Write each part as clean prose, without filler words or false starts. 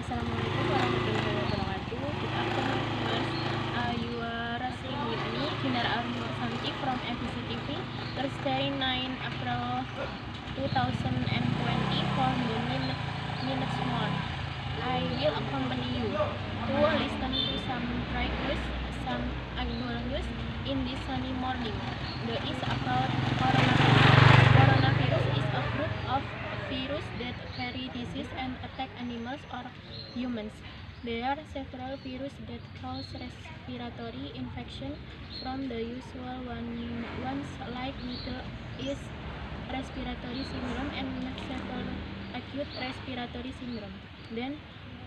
Assalamualaikum warahmatullahi wabarakatuh. Good afternoon, viewers. You are listening with me, Kinar Armur Santi from MPC TV, Thursday 9 April 2020 for the minutes more. I will accompany you to listen to some bright news, some actual news in this sunny morning. The is about coronavirus. Coronavirus is a group of virus that carry disease and attack animals or humans. There are several viruses that cause respiratory infection from the usual ones like Middle East respiratory syndrome and several acute respiratory syndrome. Then,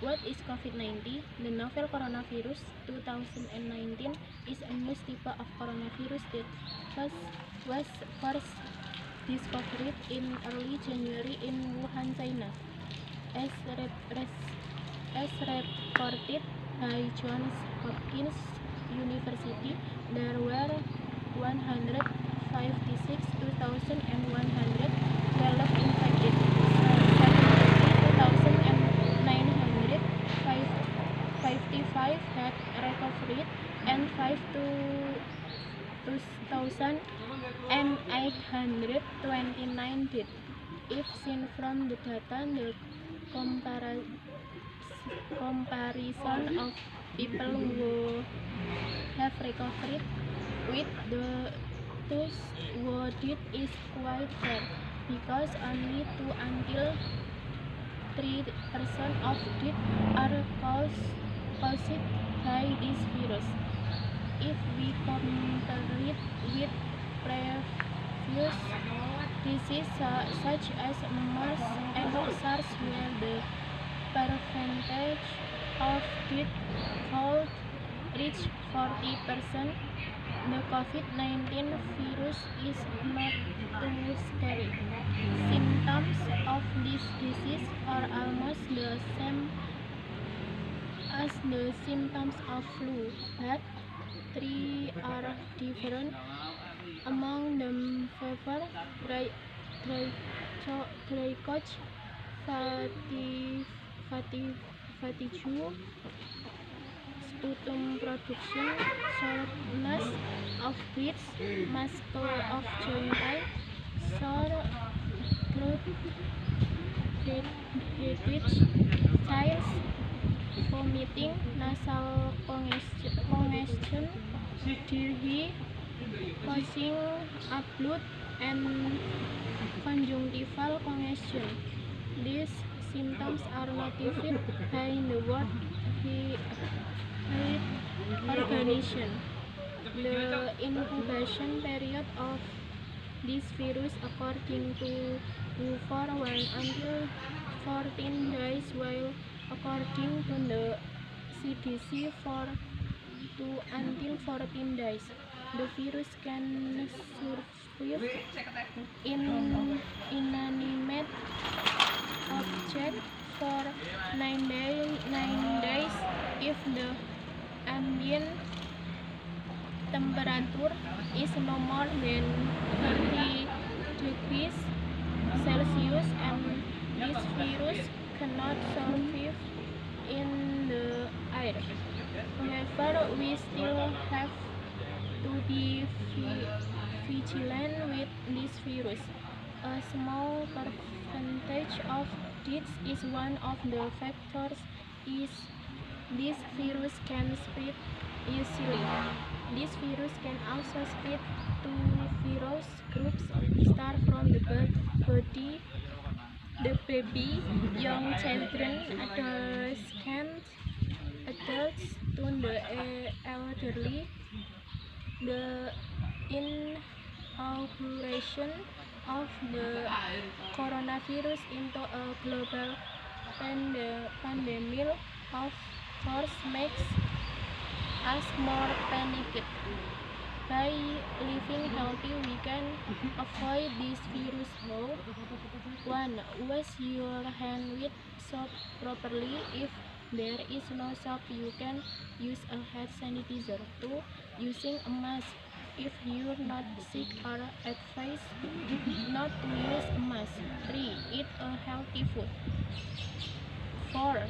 what is COVID-19? The novel coronavirus 2019 is a new type of coronavirus that was first discovered in early January in Wuhan, China. As reported by Johns Hopkins University, there were 156,112 infected, 2,955 had recovered, and 2,829 dead. If seen from the data, the comparison of people who have recovered with those who did is quite fair, because only 2 until 3% of deaths are caused by this virus. If we compare it with previous diseases such as MERS and SARS, where the percentage of death could reach 40%, the COVID-19 virus is not too scary. Symptoms of this disease are almost the same as the symptoms of flu, but 3 are different. Among them, fever, dry cough, fatigue, sputum production, shortness of breath, muscle of joint pain, sore throat, headache, chills, vomiting, nasal congestion, diarrhea, causing blood, and conjunctival congestion. These symptoms are notified by the World Health Organization. The incubation period of this virus, according to WHO, for 1 until 14 days, while according to the CDC for 2 until 14 days. The virus can survive in inanimate object for 9 days if the ambient temperature is no more than 30 degrees Celsius, and this virus cannot survive in the air. However, we still have to be vigilant with this virus. A small percentage of deaths is one of the factors. This virus can spread easily. This virus can also spread to virus groups start from the body, the baby, young children, adolescents, adults, to the elderly. The inauguration of the coronavirus into a global pandemic, of course, makes us more panicked. By living healthy, we can avoid this virus. How? 1. Wash your hand with soap properly. If there is no soap, you can use a hand sanitizer. 2. Using a mask. If you're not sick or advised not to use a mask. 3. Eat a healthy food. 4.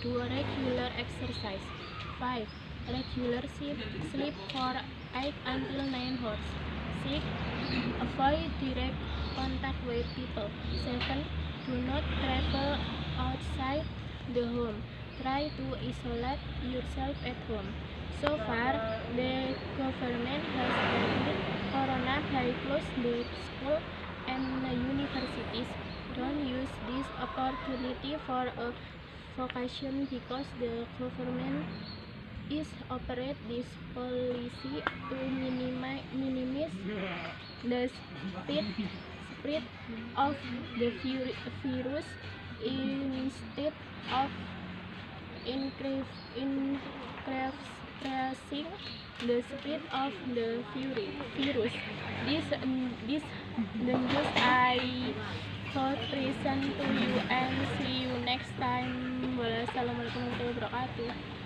do regular exercise. 5. Regular sleep for 8 until 9 hours. 6. Avoid direct contact with people. 7. Do not travel outside the home. Try to isolate yourself at home. So far, the government has banned Corona by close the school and universities. Don't use this opportunity for a vacation because the government is operate this policy to minimize the spread of the virus instead of increasing the spread of the virus. This the news I thought present to you, and see you next time. Wassalamualaikum warahmatullahi wabarakatuh.